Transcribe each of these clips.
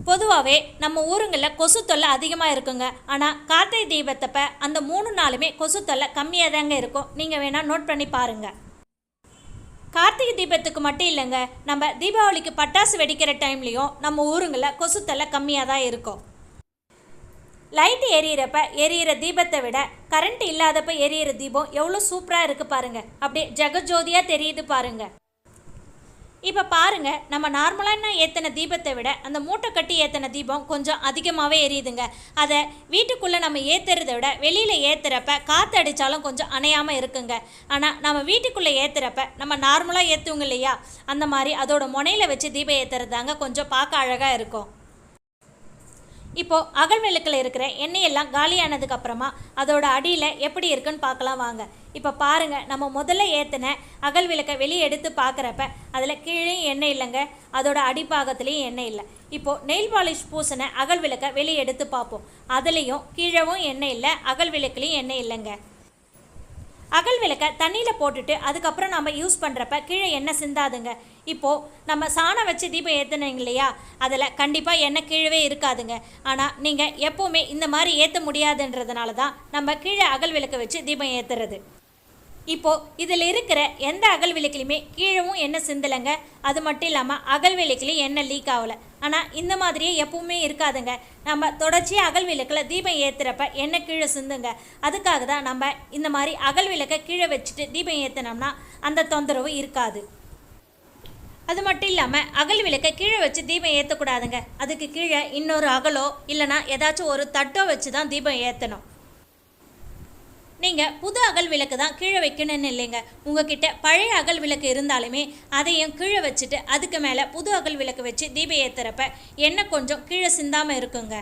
பொதுவாகவே நம்ம ஊருங்களில் கொசு தொல்லை அதிகமாக இருக்குங்க. ஆனால் கார்த்திகை தீபத்தப்ப அந்த 3 நாளுமே கொசு தொல்லை கம்மியாக தாங்க இருக்கும். நீங்கள் வேணால் நோட் பண்ணி பாருங்கள். கார்த்திகை தீபத்துக்கு மட்டும் இல்லைங்க, நம்ம தீபாவளிக்கு பட்டாசு வெடிக்கிற டைம்லேயும் நம்ம ஊருங்களில் கொசு தொல்லை கம்மியாக தான் இருக்கும். லைட் எரியிறப்ப எரியிற தீபத்தை விட கரண்ட் இல்லாதப்ப எரியிற தீபம் எவ்வளோ சூப்பராக இருக்குது பாருங்கள். அப்படியே ஜெகஜோதியாக தெரியுது பாருங்கள். இப்போ பாருங்கள், நம்ம நார்மலாக ஏற்றின தீபத்தை விட அந்த மூட்டை கட்டி ஏற்றின தீபம் கொஞ்சம் அதிகமாகவே எரியுதுங்க. அதை வீட்டுக்குள்ளே நம்ம ஏற்றுறத விட வெளியில் ஏற்றுறப்ப காற்று அடித்தாலும் கொஞ்சம் அணையாமல் இருக்குங்க. ஆனால் நம்ம வீட்டுக்குள்ளே ஏற்றுறப்ப நம்ம நார்மலாக ஏற்றுவோங்க இல்லையா, அந்த மாதிரி அதோட முனையில் வச்சு தீபம் ஏற்றுறதாங்க கொஞ்சம் பார்க்க அழகாக இருக்கும். இப்போது அகல் விளக்கில் இருக்கிற எண்ணெயெல்லாம் காலியானதுக்கு அப்புறமா அதோட அடியில் எப்படி இருக்குன்னு பார்க்கலாம் வாங்க. இப்போ பாருங்கள், நம்ம முதல்ல ஏற்றின அகல் விளக்கை வெளியே எடுத்து பார்க்குறப்ப அதில் கீழேயும் எண்ணெய் இல்லைங்க, அதோட அடிப்பாகத்துலேயும் எண்ணெய் இல்லை. இப்போது நெயில் பாலிஷ் பூசின அகல் விளக்கை வெளியே எடுத்து பார்ப்போம். அதுலேயும் கீழவும் எண்ணெய் இல்லை, அகல் விளக்குலேயும் எண்ணெய் இல்லைங்க. அகல் விளக்கை தண்ணியில் போட்டுட்டு அதுக்கப்புறம் நம்ம யூஸ் பண்ணுறப்ப கீழே எண்ணெய் சிந்தாதுங்க. இப்போது நம்ம சாணம் வச்சு தீபம் ஏற்றுனீங்க இல்லையா, அதில் கண்டிப்பாக எண்ணெய் கீழே இருக்காதுங்க. ஆனால் நீங்கள் எப்போவுமே இந்த மாதிரி ஏற்ற முடியாதுன்றதுனால தான் நம்ம கீழே அகல் விளக்கை வச்சு தீபம் ஏற்றுறது. இப்போது இதில் இருக்கிற எந்த அகல் விளக்குலையுமே கீழவும் எண்ணெய் சிந்தலைங்க. அது மட்டும் இல்லாமல் அகல் விளக்குலையும் எண்ணெய் லீக் ஆகலை. ஆனால் இந்த மாதிரியே எப்பவுமே இருக்காதுங்க. நம்ம தொடர்ச்சியாக அகல் விளக்கில் தீபம் ஏற்றுறப்ப எண்ணெய் கீழே சிந்துங்க. அதுக்காக தான் நம்ம இந்த மாதிரி அகல் விளக்கை கீழே வச்சுட்டு தீபம் ஏற்றினோம்னா அந்த தொந்தரவு இருக்காது. அது மட்டும் இல்லாமல் அகல் விளக்கை கீழே வச்சு தீபம் ஏற்றக்கூடாதுங்க. அதுக்கு கீழே இன்னொரு அகலோ இல்லைனா ஏதாச்சும் ஒரு தட்டோ வச்சு தான் தீபம் ஏற்றணும். நீங்கள் புது அகல் விளக்கு தான் கீழே வைக்கணும்னு இல்லைங்க. உங்ககிட்ட பழைய அகல் விளக்கு இருந்தாலுமே அதையும் கீழே வச்சுட்டு அதுக்கு மேலே புது அகல் விளக்கு வச்சு தீபம் ஏற்றுறப்ப எண்ணெய் கொஞ்சம் கீழே சிந்தாமல் இருக்குங்க.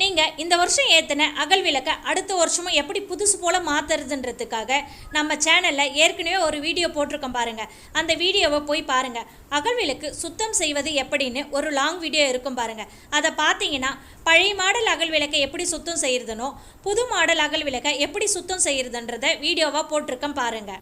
நீங்கள் இந்த வருஷம் ஏற்றின அகல் விளக்கை அடுத்த வருஷமும் எப்படி புதுசு போல் மாற்றுறதுன்றதுக்காக நம்ம சேனலில் ஏற்கனவே ஒரு வீடியோ போட்டிருக்கோம் பாருங்கள். அந்த வீடியோவை போய் பாருங்கள். அகல் விளக்கு சுத்தம் செய்வது எப்படின்னு ஒரு லாங் வீடியோ இருக்கும் பாருங்கள். அதை பார்த்தீங்கன்னா பழைய மாடல் அகல் விளக்கை எப்படி சுத்தம் செய்கிறதுனோ புது மாடல் அகல் விளக்கை எப்படி சுத்தம் செய்கிறதுன்றதை வீடியோவாக போட்டிருக்கோம் பாருங்கள்.